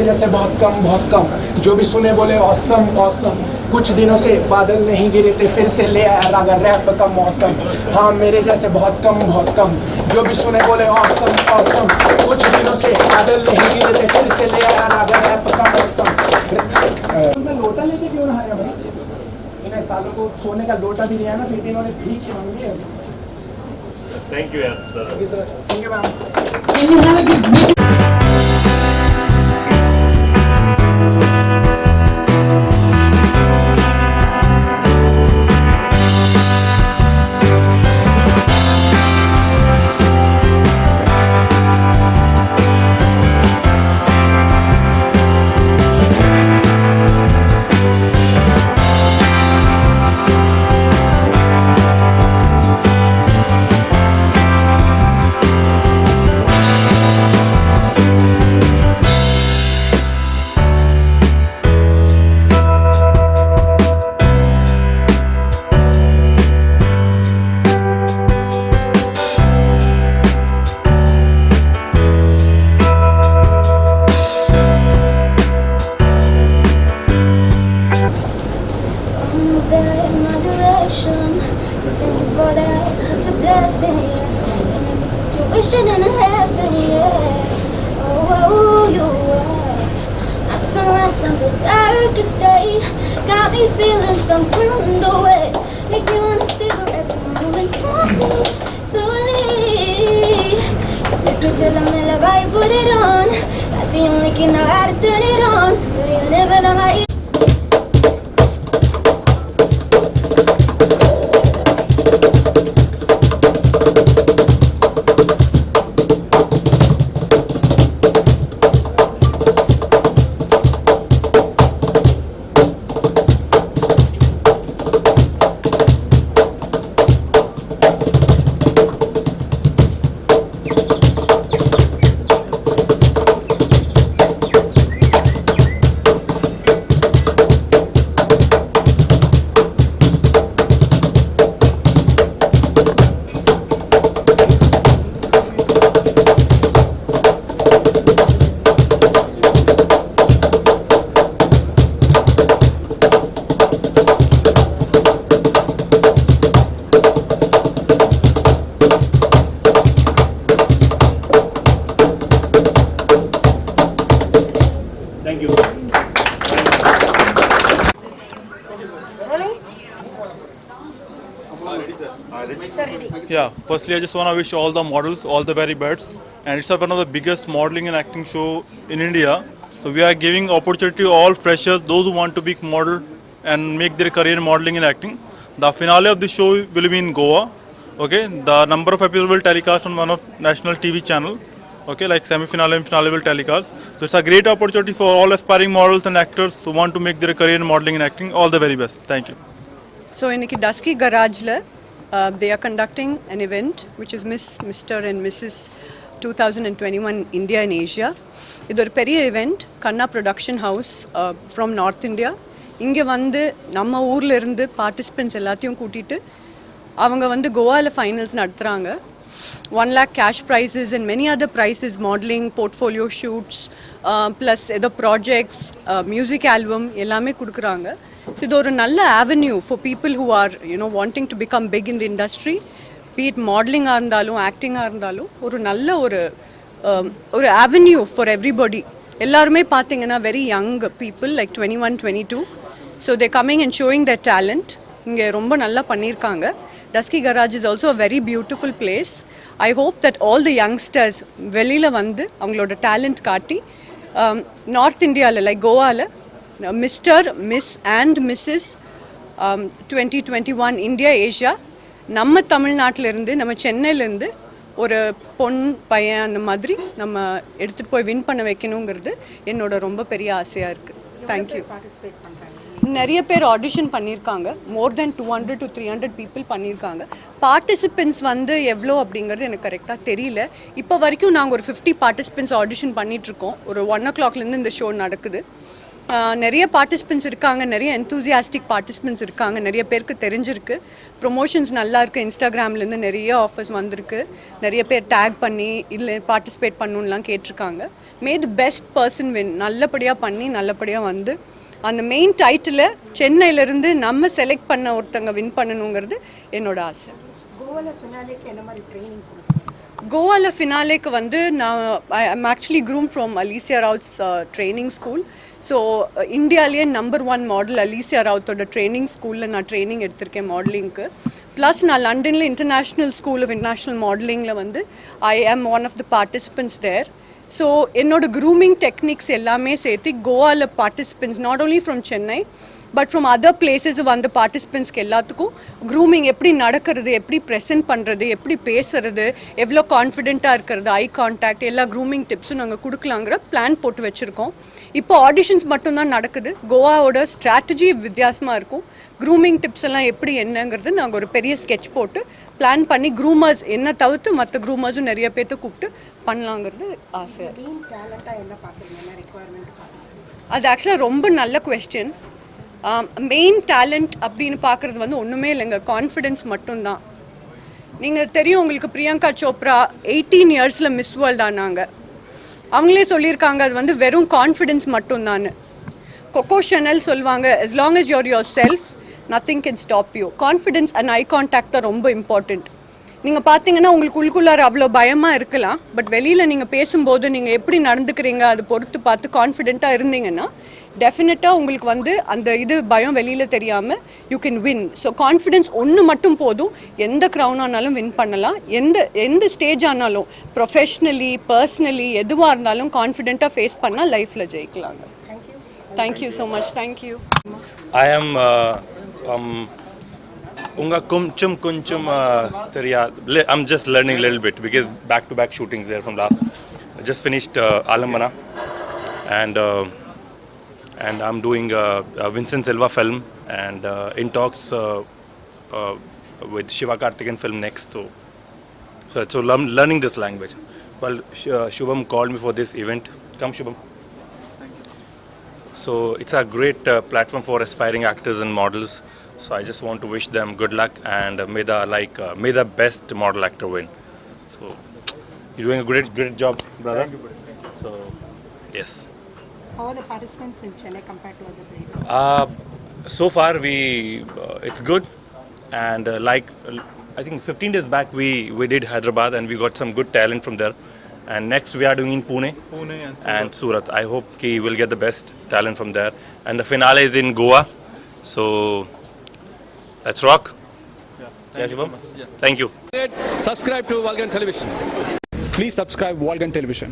जैसे बहुत कम जो भी सुने बोले ऑसम ऑसम। कुछ दिनों से बादल नहीं गिरे थे, फिर से ले आया रागा रैप का मौसम। हाँ मेरे जैसे बहुत कम जो भी सुने बोले ऑसम ऑसम। कुछ दिनों से बादल नहीं गिरे थे, फिर से ले आया रागा रैप का मौसम। मैं लोटा लेके क्यों ना आया भाई? इन्हें सालों को सोने का लोटा भी दिया ना, फिर भी इन्होंने भीख मांगी है। थैंक यू यार sir. Thank you sir. Thank you ma'am. Can you have a good situation in heaven, yeah. Oh, you are my sunrise on the darkest day. Got me feeling some kind of way. Make me wanna savor every moment slowly. You flip me till I'm in love, I put it on. Got the only key now, how to turn it on. But you never know my Thank you. Yeah, firstly I just want to wish all the models all the very best, and it's one of the biggest modeling and acting show in India. So we are giving opportunity to all freshers, those who want to be model and make their career in modeling and acting. The finale of the show will be in Goa. Okay, the number of episodes will telecast on one of national TV channel. Okay, like semi-finale and finale will telecast. So it's a great opportunity for all aspiring models and actors who want to make their career in modeling and acting. All the very best. Thank you. So in Dusky Garage, they are conducting an event which is Miss, Mr. and Mrs. 2021 India and Asia. This is a big event, Kanna Production House from North India. இங்கே வந்து நம்ம ஊரில் இருந்து participants எல்லாத்தையும் கூட்டிகிட்டு அவங்க வந்து கோவாவில் ஃபைனல்ஸ் நடத்துகிறாங்க. 1 lakh cash prizes and many other prizes, modeling, portfolio shoots, plus ஏதோ ப்ராஜெக்ட்ஸ், மியூசிக் ஆல்பம் எல்லாமே கொடுக்குறாங்க. ஸோ இது ஒரு நல்ல avenue for people who are wanting to become big in the industry. Be it மாடலிங்காக இருந்தாலும் ஆக்டிங்காக இருந்தாலும் ஒரு நல்ல ஒரு ஆவென்யூ ஃபார் எவ்ரிபடி. எல்லாருமே பார்த்தீங்கன்னா very young people like 21, 22. So they coming and showing their talent. இங்கே ரொம்ப நல்லா பண்ணியிருக்காங்க. Dusky Garage is also a very beautiful place. I hope that all the youngsters வெளியில் வந்து அவங்களோட டேலண்ட் காட்டி நார்த் இந்தியாவில் லைக் கோவாவில் mister, miss and missus 2021 India Asia நம்ம தமிழ்நாட்டிலேருந்து நம்ம சென்னையிலேருந்து ஒரு பொன் பையன் அந்த மாதிரி நம்ம எடுத்துகிட்டு போய் வின் பண்ண வைக்கணுங்கிறது என்னோட ரொம்ப பெரிய ஆசையாக இருக்குது. தேங்க்யூ. நிறைய பேர் ஆடிஷன் பண்ணியிருக்காங்க. மோர் தென் 200 to 300 பீப்புள் பண்ணியிருக்காங்க. பார்ட்டிசிபென்ட்ஸ் வந்து எவ்வளோ அப்படிங்கிறது எனக்கு கரெக்டாக தெரியல. இப்போ வரைக்கும் நாங்கள் ஒரு 50 பார்ட்டிசிபென்ட்ஸ் ஆடிஷன் பண்ணிகிட்ருக்கோம். ஒரு 1 o'clockலேருந்து இந்த ஷோ நடக்குது. நிறைய பார்ட்டிசிபெண்ட்ஸ் இருக்காங்க, நிறைய என்தூசியாஸ்டிக் பார்ட்டிசிபெண்ட்ஸ் இருக்காங்க, நிறைய பேருக்கு தெரிஞ்சிருக்கு. ப்ரொமோஷன்ஸ் நல்லா இருக்குது, இன்ஸ்டாகிராம்லேருந்து நிறைய ஆஃபர்ஸ் வந்திருக்கு, நிறைய பேர் டேக் பண்ணி இல்லை பார்ட்டிசிபேட் பண்ணணும்லாம் கேட்டிருக்காங்க. மே தி பெஸ்ட் பர்சன் வின், நல்லபடியாக பண்ணி நல்லபடியாக வந்து அந்த மெயின் டைட்டிலை சென்னையிலேருந்து நம்ம செலக்ட் பண்ண ஒருத்தங்க வின் பண்ணணுங்கிறது என்னோட ஆசை. கோவாவில் ஃபினாலேக்கு வந்து நான் I'm actually groom from Alicia Raut's training school. So இந்தியாவிலேயே நம்பர் 1 மாடல் அலிசியா ரவுத்தோட ட்ரைனிங் ஸ்கூலில் நான் ட்ரைனிங் எடுத்திருக்கேன் மாடலிங்க்கு. ப்ளஸ் நான் லண்டனில் இன்டர்நேஷ்னல் ஸ்கூல் ஆஃப் இன்டர்நேஷ்னல் மாடலிங்கில் வந்து I am one of the participants there. So என்னோட க்ரூமிங் டெக்னிக்ஸ் எல்லாமே சேர்த்து கோவாவில் participants not only from Chennai but from other places வந்த பார்ட்டிசிபெண்ட்ஸ்க்கு எல்லாத்துக்கும் க்ரூமிங் எப்படி நடக்கிறது, எப்படி ப்ரெசென்ட் பண்ணுறது, எப்படி பேசுறது, எவ்வளோ கான்ஃபிடென்ட்டாக இருக்கிறது, ஐ கான்டாக்ட், எல்லா க்ரூமிங் டிப்ஸும் நாங்கள் கொடுக்கலாங்கிற பிளான் போட்டு வச்சுருக்கோம். இப்போ ஆடிஷன்ஸ் மட்டும்தான் நடக்குது. கோவாவோட ஸ்ட்ராட்டஜி வித்தியாசமாக இருக்கும். க்ரூமிங் டிப்ஸ் எல்லாம் எப்படி என்னங்கிறது நாங்கள் ஒரு பெரிய ஸ்கெட்ச் போட்டு பிளான் பண்ணி க்ரூமர்ஸ் என்ன தவிர்த்து மற்ற க்ரூமர்ஸும் நிறைய பேர்த்த கூப்பிட்டு பண்ணலாங்கிறது ஆசை. அது ஆக்சுவலாக ரொம்ப நல்ல குவெஸ்டின். மெயின் டேலண்ட் அப்படின்னு பார்க்குறது வந்து ஒன்றுமே இல்லைங்க, கான்ஃபிடென்ஸ் மட்டும்தான். நீங்கள் தெரியும் உங்களுக்கு, பிரியங்கா சோப்ரா 18 இயர்ஸில் மிஸ் வேர்ல்ட் ஆனாங்க. அவங்களே சொல்லியிருக்காங்க அது வந்து வெறும் கான்ஃபிடென்ஸ் மட்டும்தான். கொக்கோ ஷனல் சொல்லுவாங்க, as long as you're yourself nothing can stop you. Confidence and eye contact தான் ரொம்ப இம்பார்ட்டண்ட். நீங்கள் பார்த்தீங்கன்னா உங்களுக்கு உள்ளுக்குள்ளார அவ்வளோ பயமாக இருக்கலாம், பட் வெளியில் நீங்கள் பேசும்போது நீங்கள் எப்படி நடந்துக்கிறீங்க அது பொறுத்து பார்த்து கான்ஃபிடென்ட்டாக இருந்தீங்கன்னா டெஃபினட்டாக உங்களுக்கு வந்து அந்த இது பயம் வெளியில் தெரியாமல் you can win. So confidence ஒன்று மட்டும் போதும், எந்த க்ரௌன் ஆனாலும் வின் பண்ணலாம். எந்த ஸ்டேஜ் ஆனாலும் ப்ரொஃபஷ்னலி பர்சனலி எதுவாக இருந்தாலும் கான்ஃபிடென்ட்டாக ஃபேஸ் பண்ணால் லைஃப்பில் ஜெயிக்கலாங்க. Thank you so much. Thank you. I am unga kunchum theriya. I'm just learning a little bit because back-to-back shootings there from last. I just finished Alambana and I'm doing a Vincent Silva film and in talks with Shiva Karthikeyan film next. So learning this language. Well, Shubham called me for this event. Come Shubham. So it's a great platform for aspiring actors and models. So I just want to wish them good luck and may the best model actor win. So you're doing a great job, brother. Thank you, brother. So yes. How are the participants in Chennai compared to other places? So far it's good, and I think 15 days back we did Hyderabad and we got some good talent from there. And next we are doing in Pune and Surat. I hope we will get the best talent from there. And the finale is in Goa. So let's rock. Yeah, Shivam? Yeah. Thank you. Subscribe to Walgan Television. Please subscribe Walgan Television.